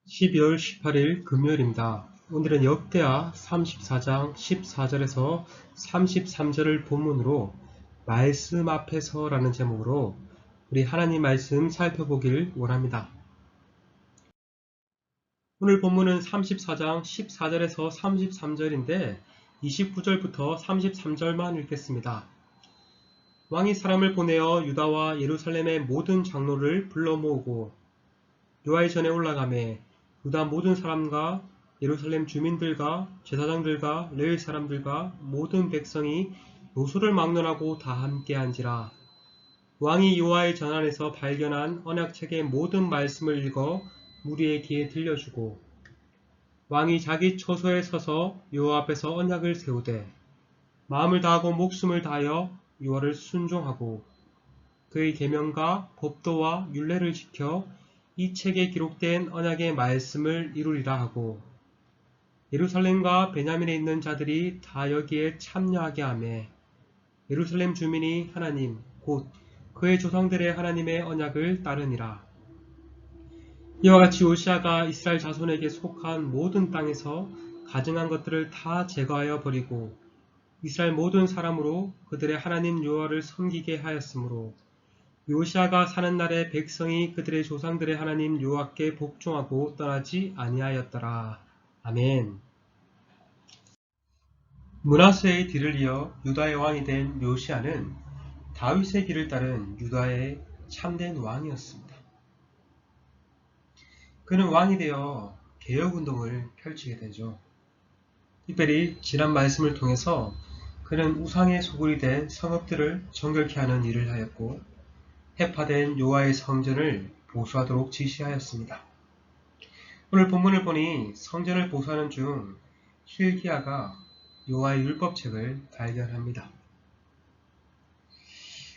12월 18일 금요일입니다. 오늘은 역대하 34장 14절에서 33절을 본문으로 말씀 앞에서 라는 제목으로 우리 하나님 말씀 살펴보길 원합니다. 오늘 본문은 34장 14절에서 33절인데 29절부터 33절만 읽겠습니다. 왕이 사람을 보내어 유다와 예루살렘의 모든 장로를 불러 모으고 여호와의 전에 올라가매 유다 모든 사람과 예루살렘 주민들과 제사장들과 레위 사람들과 모든 백성이 요소를 막론하고 다 함께한지라. 왕이 여호와의 전 안에서 발견한 언약책의 모든 말씀을 읽어 무리의 귀에 들려주고 왕이 자기 처소에 서서 여호와 앞에서 언약을 세우되 마음을 다하고 목숨을 다하여 여호와를 순종하고 그의 계명과 법도와 율례를 지켜 이 책에 기록된 언약의 말씀을 이루리라 하고 예루살렘과 베냐민에 있는 자들이 다 여기에 참여하게 하며 예루살렘 주민이 하나님 곧 그의 조상들의 하나님의 언약을 따르니라. 이와 같이 요시아가 이스라엘 자손에게 속한 모든 땅에서 가증한 것들을 다 제거하여 버리고 이스라엘 모든 사람으로 그들의 하나님 여호와를 섬기게 하였으므로 요시아가 사는 날에 백성이 그들의 조상들의 하나님 여호와께 복종하고 떠나지 아니하였더라. 아멘. 므낫세의 뒤를 이어 유다의 왕이 된 요시아는 다윗의 길을 따른 유다의 참된 왕이었습니다. 그는 왕이 되어 개혁운동을 펼치게 되죠. 특별히 지난 말씀을 통해서 그는 우상의 소굴이 된 성읍들을 정결케 하는 일을 하였고 해파된 여호와의 성전을 보수하도록 지시하였습니다. 오늘 본문을 보니 성전을 보수하는 중 hil기야가 여호와의 율법책을 발견합니다.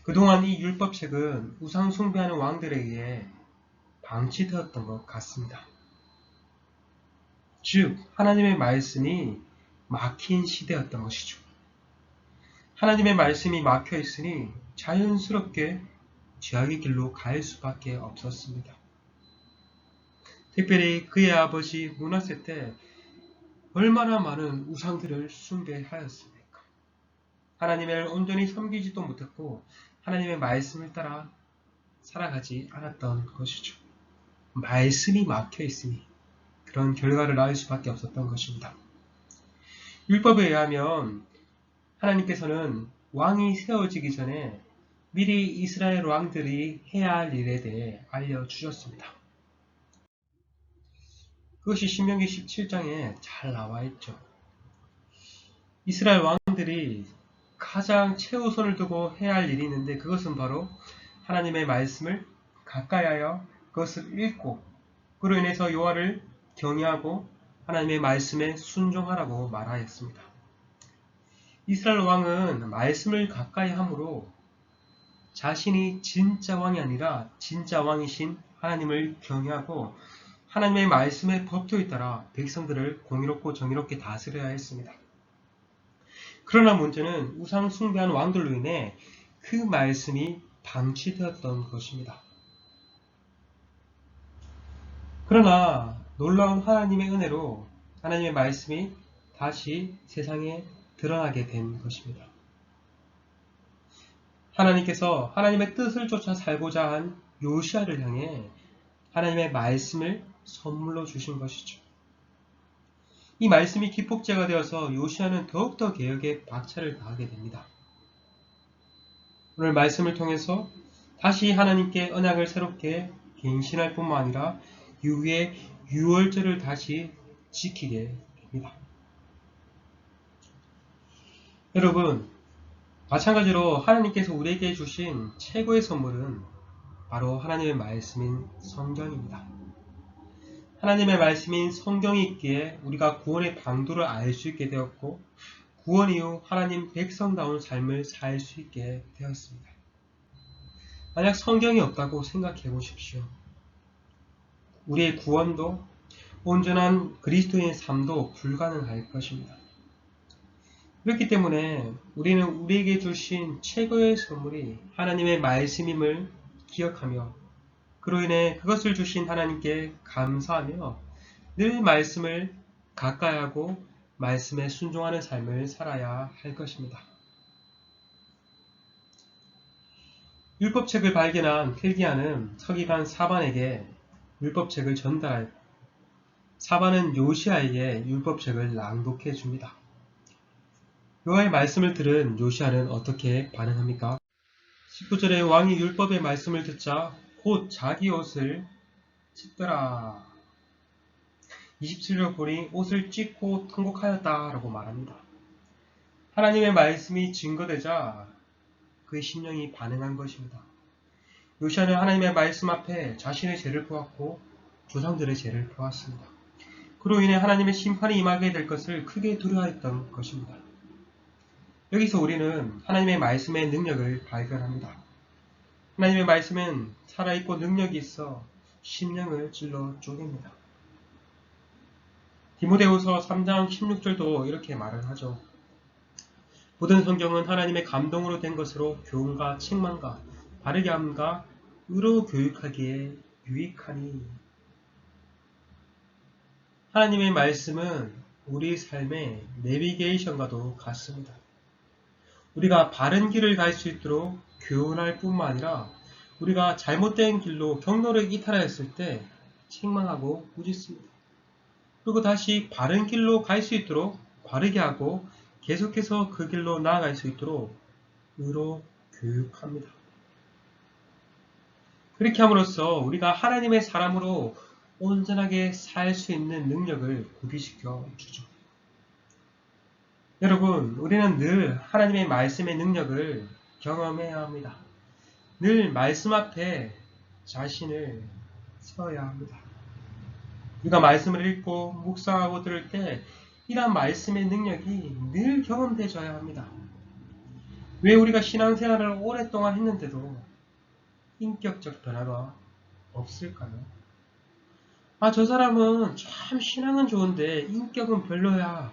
그동안 이 율법책은 우상 숭배하는 왕들에 의해 방치되었던 것 같습니다. 즉 하나님의 말씀이 막힌 시대였던 것이죠. 하나님의 말씀이 막혀 있으니 자연스럽게 죄악의 길로 갈 수밖에 없었습니다. 특별히 그의 아버지 므낫세 때 얼마나 많은 우상들을 숭배하였습니까? 하나님을 온전히 섬기지도 못했고 하나님의 말씀을 따라 살아가지 않았던 것이죠. 말씀이 막혀 있으니 그런 결과를 낳을 수밖에 없었던 것입니다. 율법에 의하면 하나님께서는 왕이 세워지기 전에 미리 이스라엘 왕들이 해야 할 일에 대해 알려주셨습니다. 그것이 신명기 17장에 잘 나와 있죠. 이스라엘 왕들이 가장 최우선을 두고 해야 할 일이 있는데 그것은 바로 하나님의 말씀을 가까이 하여 그것을 읽고 그로 인해서 여호와를 경외하고 하나님의 말씀에 순종하라고 말하였습니다. 이스라엘 왕은 말씀을 가까이 함으로 자신이 진짜 왕이 아니라 진짜 왕이신 하나님을 경외하고 하나님의 말씀의 법도에 따라 백성들을 공의롭고 정의롭게 다스려야 했습니다. 그러나 문제는 우상 숭배한 왕들로 인해 그 말씀이 방치되었던 것입니다. 그러나 놀라운 하나님의 은혜로 하나님의 말씀이 다시 세상에 드러나게 된 것입니다. 하나님께서 하나님의 뜻을 쫓아 살고자 한 요시아를 향해 하나님의 말씀을 선물로 주신 것이죠. 이 말씀이 기폭제가 되어서 요시아는 더욱더 개혁에 박차를 가하게 됩니다. 오늘 말씀을 통해서 다시 하나님께 언약을 새롭게 갱신할 뿐만 아니라 이후에 유월절을 다시 지키게 됩니다. 여러분, 마찬가지로 하나님께서 우리에게 주신 최고의 선물은 바로 하나님의 말씀인 성경입니다. 하나님의 말씀인 성경이 있기에 우리가 구원의 방도를 알 수 있게 되었고 구원 이후 하나님 백성다운 삶을 살 수 있게 되었습니다. 만약 성경이 없다고 생각해 보십시오. 우리의 구원도 온전한 그리스도인의 삶도 불가능할 것입니다. 그렇기 때문에 우리는 우리에게 주신 최고의 선물이 하나님의 말씀임을 기억하며 그로 인해 그것을 주신 하나님께 감사하며 늘 말씀을 가까이 하고 말씀에 순종하는 삶을 살아야 할 것입니다. 율법책을 발견한 필기야는 서기관 사반에게 율법책을 전달하였고 사반은 요시야에게 율법책을 낭독해 줍니다. 여호와의 말씀을 들은 요시야는 어떻게 반응합니까? 19절에 왕이 율법의 말씀을 듣자 곧 자기 옷을 찢더라. 27절 보니 옷을 찢고 통곡하였다 라고 말합니다. 하나님의 말씀이 증거되자 그의 심령이 반응한 것입니다. 요시야는 하나님의 말씀 앞에 자신의 죄를 보았고 조상들의 죄를 보았습니다. 그로 인해 하나님의 심판이 임하게 될 것을 크게 두려워했던 것입니다. 여기서 우리는 하나님의 말씀의 능력을 발견합니다. 하나님의 말씀은 살아있고 능력이 있어 심령을 찔러 쪼갭니다. 디모데후서 3장 16절도 이렇게 말을 하죠. 모든 성경은 하나님의 감동으로 된 것으로 교훈과 책망과 바르게 함과 의로 교육하기에 유익하니. 하나님의 말씀은 우리 삶의 내비게이션과도 같습니다. 우리가 바른 길을 갈 수 있도록 교훈할 뿐만 아니라 우리가 잘못된 길로 경로를 이탈하였을 때 책망하고 꾸짖습니다. 그리고 다시 바른 길로 갈 수 있도록 바르게 하고 계속해서 그 길로 나아갈 수 있도록 의로 교육합니다. 그렇게 함으로써 우리가 하나님의 사람으로 온전하게 살 수 있는 능력을 구비시켜 주죠. 여러분, 우리는 늘 하나님의 말씀의 능력을 경험해야 합니다. 늘 말씀 앞에 자신을 세워야 합니다. 우리가 말씀을 읽고 묵상하고 들을 때 이러한 말씀의 능력이 늘 경험되어야 합니다. 왜 우리가 신앙생활을 오랫동안 했는데도 인격적 변화가 없을까요? 저 사람은 참 신앙은 좋은데 인격은 별로야.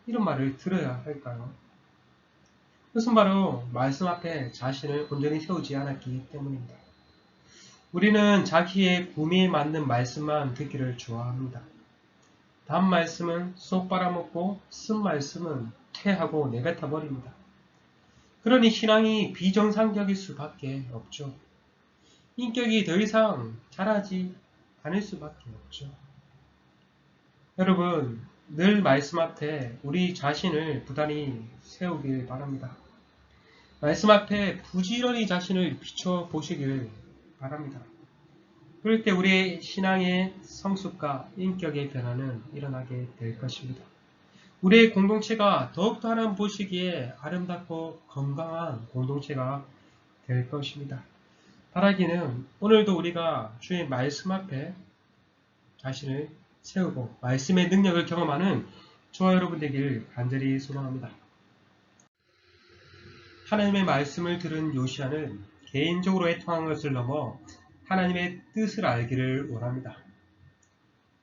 이런 말을 들어야 할까요? 그것은 바로 말씀 앞에 자신을 온전히 세우지 않았기 때문입니다. 우리는 자기의 구미에 맞는 말씀만 듣기를 좋아합니다. 단 말씀은 쏙 빨아먹고 쓴 말씀은 퇴하고 내뱉어 버립니다. 그러니 신앙이 비정상적일 수밖에 없죠. 인격이 더 이상 자라지 않을 수밖에 없죠. 여러분, 늘 말씀 앞에 우리 자신을 부단히 세우길 바랍니다. 말씀 앞에 부지런히 자신을 비춰보시길 바랍니다. 그럴 때 우리의 신앙의 성숙과 인격의 변화는 일어나게 될 것입니다. 우리의 공동체가 더욱더 하나님 보시기에 아름답고 건강한 공동체가 될 것입니다. 바라기는 오늘도 우리가 주의 말씀 앞에 자신을 세우고 말씀의 능력을 경험하는 저와 여러분 되길 간절히 소망합니다. 하나님의 말씀을 들은 요시야는 개인적으로 애통한 것을 넘어 하나님의 뜻을 알기를 원합니다.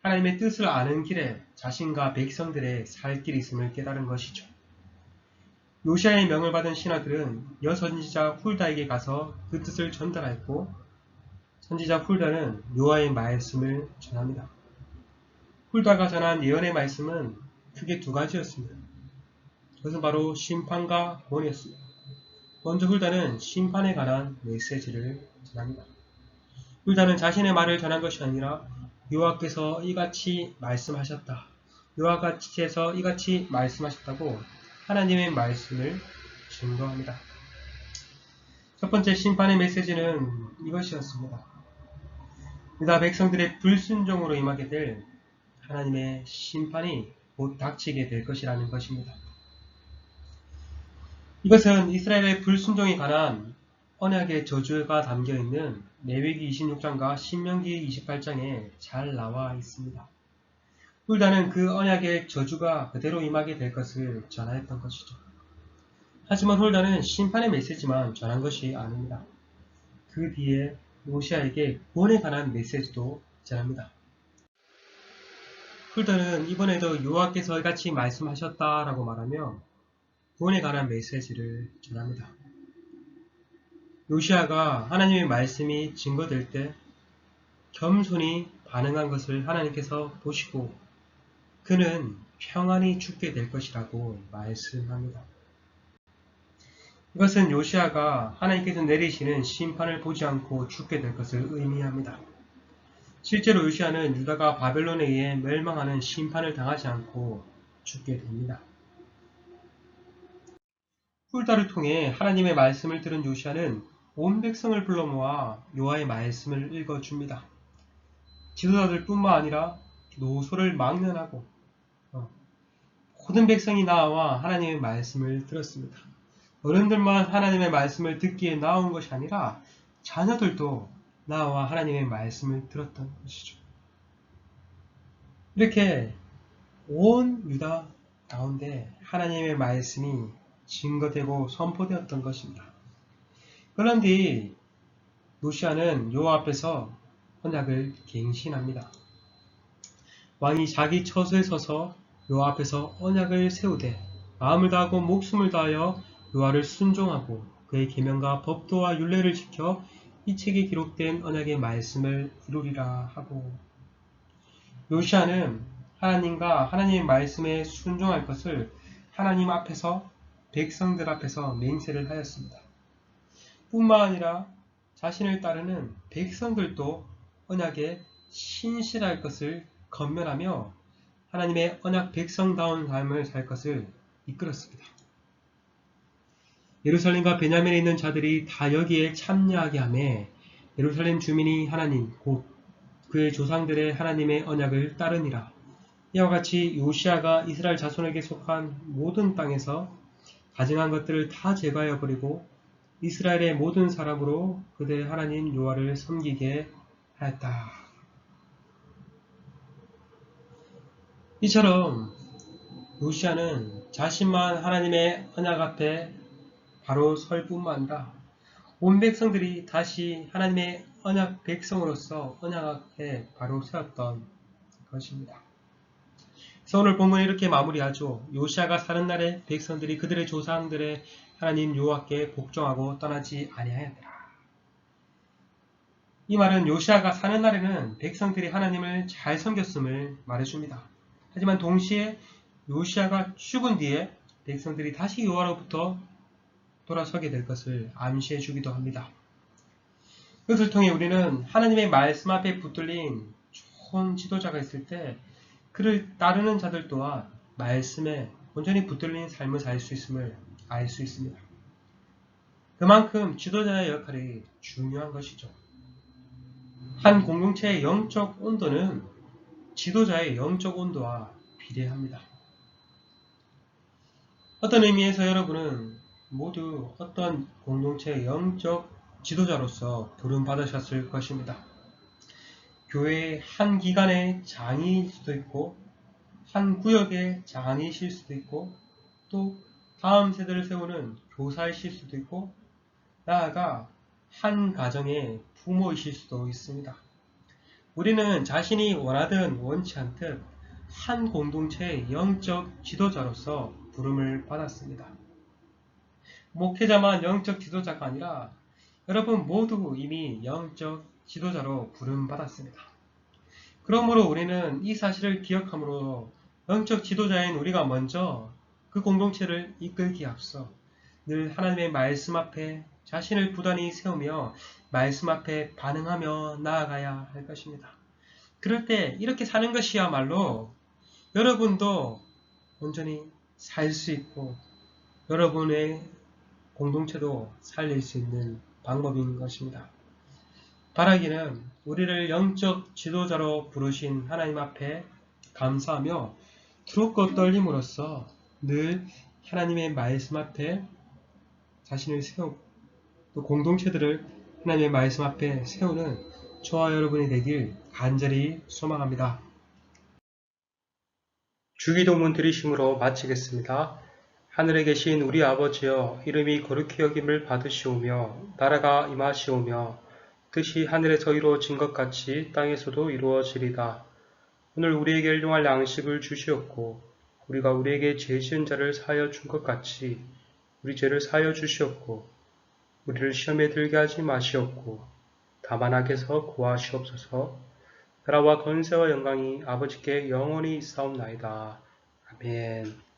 하나님의 뜻을 아는 길에 자신과 백성들의 살 길이 있음을 깨달은 것이죠. 요시야의 명을 받은 신하들은 여선지자 훌다에게 가서 그 뜻을 전달하였고 선지자 훌다는 여호와의 말씀을 전합니다. 훌다가 전한 예언의 말씀은 크게 두 가지였습니다. 그것은 바로 심판과 구원이었습니다. 먼저 훌다는 심판에 관한 메시지를 전합니다. 훌다는 자신의 말을 전한 것이 아니라 여호와께서 이같이 말씀하셨다. 여호와께서 이같이 말씀하셨다고 하나님의 말씀을 증거합니다. 첫 번째 심판의 메시지는 이것이었습니다. 유다 백성들의 불순종으로 임하게 될 하나님의 심판이 곧 닥치게 될 것이라는 것입니다. 이것은 이스라엘의 불순종에 관한 언약의 저주가 담겨있는 레위기 26장과 신명기 28장에 잘 나와 있습니다. 훌다는 그 언약의 저주가 그대로 임하게 될 것을 전하였던 것이죠. 하지만 훌다는 심판의 메시지만 전한 것이 아닙니다. 그 뒤에 요시야에게 구원에 관한 메시지도 전합니다. 훌다는 이번에도 여호와께서 이같이 말씀하셨다라고 말하며 구원에 관한 메시지를 전합니다. 요시야가 하나님의 말씀이 증거될 때 겸손히 반응한 것을 하나님께서 보시고 그는 평안히 죽게 될 것이라고 말씀합니다. 이것은 요시아가 하나님께서 내리시는 심판을 보지 않고 죽게 될 것을 의미합니다. 실제로 요시아는 유다가 바벨론에 의해 멸망하는 심판을 당하지 않고 죽게 됩니다. 훌다를 통해 하나님의 말씀을 들은 요시아는 온 백성을 불러 모아 여호와의 말씀을 읽어줍니다. 지도자들 뿐만 아니라 노소를 망연하고 모든 백성이 나와 하나님의 말씀을 들었습니다. 어른들만 하나님의 말씀을 듣기에 나온 것이 아니라 자녀들도 나와 하나님의 말씀을 들었던 것이죠. 이렇게 온 유다 가운데 하나님의 말씀이 증거되고 선포되었던 것입니다. 그런데 요시아는 여호와 앞에서 언약을 갱신합니다. 왕이 자기 처소에 서서 여호와 앞에서 언약을 세우되 마음을 다하고 목숨을 다하여 여호와를 순종하고 그의 계명과 법도와 율례를 지켜 이 책에 기록된 언약의 말씀을 이루리라 하고, 요시아는 하나님과 하나님의 말씀에 순종할 것을 하나님 앞에서 백성들 앞에서 맹세를 하였습니다. 뿐만 아니라 자신을 따르는 백성들도 언약에 신실할 것을 건면하며 하나님의 언약 백성다운 삶을 살 것을 이끌었습니다. 예루살렘과 베냐민에 있는 자들이 다 여기에 참여하게 하며 예루살렘 주민이 하나님 곧 그의 조상들의 하나님의 언약을 따르니라. 이와 같이 요시아가 이스라엘 자손에게 속한 모든 땅에서 가증한 것들을 다 제거하여 버리고 이스라엘의 모든 사람으로 그들의 하나님 여호와를 섬기게 하였다. 이처럼 요시아는 자신만 하나님의 언약 앞에 바로 설 뿐만 아니라 온 백성들이 다시 하나님의 언약 백성으로서 언약 앞에 바로 세웠던 것입니다. 그래서 오늘 본문을 이렇게 마무리하죠. 요시아가 사는 날에 백성들이 그들의 조상들의 하나님 여호와께 복종하고 떠나지 아니하였더라. 이 말은 요시아가 사는 날에는 백성들이 하나님을 잘 섬겼음을 말해줍니다. 하지만 동시에 요시아가 죽은 뒤에 백성들이 다시 여호와로부터 돌아서게 될 것을 암시해 주기도 합니다. 이것을 통해 우리는 하나님의 말씀 앞에 붙들린 좋은 지도자가 있을 때 그를 따르는 자들 또한 말씀에 온전히 붙들린 삶을 살 수 있음을 알 수 있습니다. 그만큼 지도자의 역할이 중요한 것이죠. 한 공동체의 영적 온도는 지도자의 영적 온도와 비례합니다. 어떤 의미에서 여러분은 모두 어떤 공동체의 영적 지도자로서 부름받으셨을 것입니다. 교회의 한 기관의 장이일 수도 있고 한 구역의 장이실 수도 있고 또 다음 세대를 세우는 교사이실 수도 있고 나아가 한 가정의 부모이실 수도 있습니다. 우리는 자신이 원하든 원치 않듯 한 공동체의 영적 지도자로서 부름을 받았습니다. 목회자만 영적 지도자가 아니라 여러분 모두 이미 영적 지도자로 부름받았습니다. 그러므로 우리는 이 사실을 기억함으로 영적 지도자인 우리가 먼저 그 공동체를 이끌기에 앞서 늘 하나님의 말씀 앞에 자신을 부단히 세우며 말씀 앞에 반응하며 나아가야 할 것입니다. 그럴 때 이렇게 사는 것이야말로 여러분도 온전히 살 수 있고 여러분의 공동체도 살릴 수 있는 방법인 것입니다. 바라기는 우리를 영적 지도자로 부르신 하나님 앞에 감사하며 두렵고 떨림으로써 늘 하나님의 말씀 앞에 자신을 세우고 또 공동체들을 하나님의 말씀 앞에 세우는 저와 여러분이 되길 간절히 소망합니다. 주기도문 드리심으로 마치겠습니다. 하늘에 계신 우리 아버지여, 이름이 거룩히 여김을 받으시오며 나라가 임하시오며 뜻이 하늘에서 이루어진 것 같이 땅에서도 이루어지리다. 오늘 우리에게 일용할 양식을 주시옵고 우리가 우리에게 죄 지은 자를 사하여 준 것 같이 우리 죄를 사하여 주시옵고 우리를 시험에 들게 하지 마시옵고 다만 악에서 구하시옵소서. 나라와 권세와 영광이 아버지께 영원히 있사옵나이다. 아멘.